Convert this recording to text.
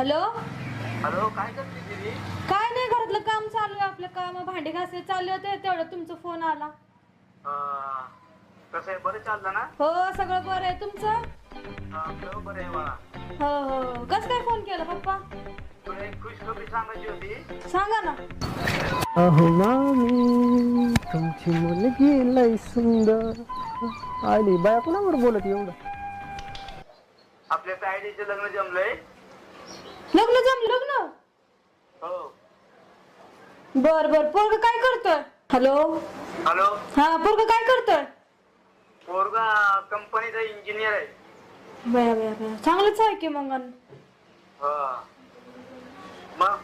Hello. Hello, काय करते दीदी? काय नाही, घरातलं काम चालू आहे. आपलं काम भांडी घासायचे चालले होते, तेवढ्यात तुमचा फोन आला. कसं आहे, बरं चाललं ना? हो, सगळं बरं आहे. तुमचं? आपलं बरं आहे मला. हो हो. कसं काय फोन केला पप्पा? तुला एक खुशखबरी सांगायची होती. सांगा ना. अहो मामी तुमची मुलगी लय सुंदर आली. बाया कोणावर बोलत एवढं? आपल्या तायडीचं लग्न जमलंय. लग्न जमलं? लग्न? हो. बर बर. पोरग काय करतोय? हॅलो. हॅलो. हा, पोरग काय करतोय? पोरगा कंपनीचा इंजिनियर आहे. बया बया बया, चांगलंच आहे की मग. मग